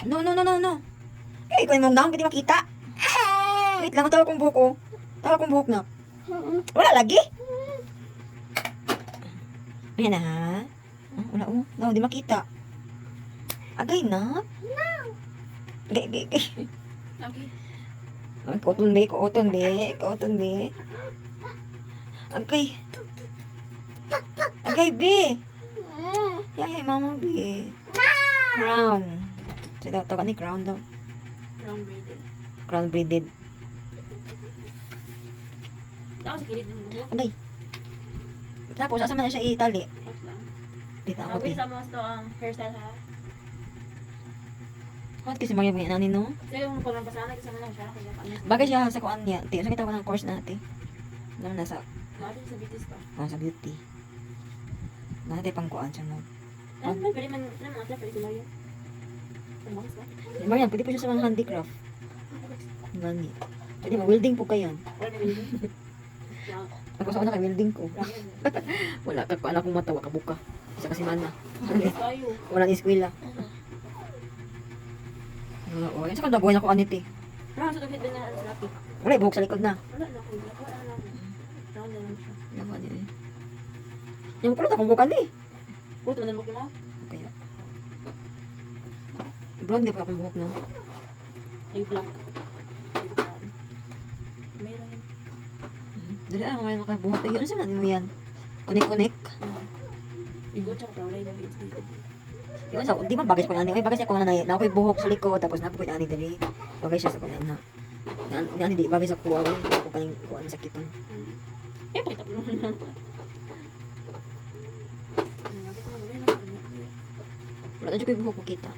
No, no, no, no, no. Eh, ikaw yung mong pwede makita. Wait lang, tawa kong buhok ko. Tawa kong buhok na. Wala lagi. Ayan na ha. Wala oh. No, di makita. Agay na. Agay, agay, agay. Cotton be, cotton be, cotton be. Agay. Agay be. Yay, mama be. Crown. So, tawag ni crown daw. Brown braided. Crown braided. Ako sa kilid ng buhok. Agay. Tapos, asa man na siya itali? Tapos lang. Dito ako, Okay, te. sama ito ang hairstyle ha. Bakit kasi mga mga nanin, no? So yung kung pasana kasama lang siya. Kaya paano? Bagay siya sa kuan niya. Te, sa kita ko ng course na, te. Alam na sa, Bakit sa bitis pa? sa beauty. Natin pang kuan siya, no? Ah, pwede man na mga pwede ko lang yun. Ang bangas ba? Diba yan, pwede po siya sa mga handicraft. Gani. Pwede ma-welding po kayo. Wala na yun. Ako sa una kay welding ko. Wala yun. Wala ka, paala kong matawa ka buka. Isa kasi mana. Tayo. Wala ni eskwela. Oo, yan sa kanda buhay na ko anit eh. Wala sa taglit din na sa rapi. Wala, buhok sa likod na. Wala na ko. Wala na ko. Round na lang siya. Yan ka din eh. Yung pulot akong bukan eh. Puto na mo mo. Kaya. Brown di pa akong buhok na. Ay black. Meron yun. Dali ah, mga nakabuhok. Ay, ano sa natin mo yan? Kunik-kunik. Igo siya ka wala yung it's dito. Yun sa, di man bagay sa kunani. Ay, bagay siya kunani. Na ako'y buhok sa likod. Tapos na po ani dali. Bagay siya sa kunani na. Yan, di bagay sa kuwa. Ako kaning kuwa sa kiton. Eh, pakita ko naman. Wala na dyan ko yung buhok makita.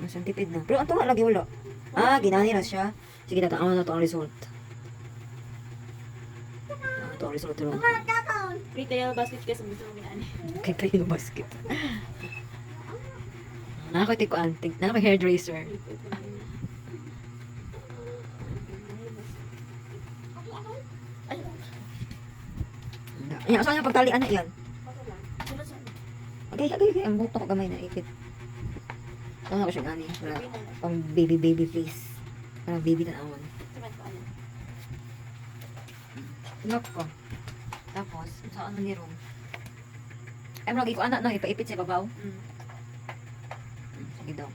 Masang tipid na. Pero ang tunga lagi wala. Ah, ginani na siya. Sige, tataan na ito ang result. Ito ang result ron. Retail basket kasi gusto mo ginaan. Kay kayo yung basket. Nakakita ko antik. Nakaka hairdresser. Ayan, saan yung pagtalian na yan? Okay, okay. Ang buhok ko gamay na ikit. Ano ko siya gani? Wala. Pang baby face. Parang baby na naman. Lock ko. Tapos, saan na ni room? Ay, lagi ko anak na ipaipit sa babaw. Sige daw.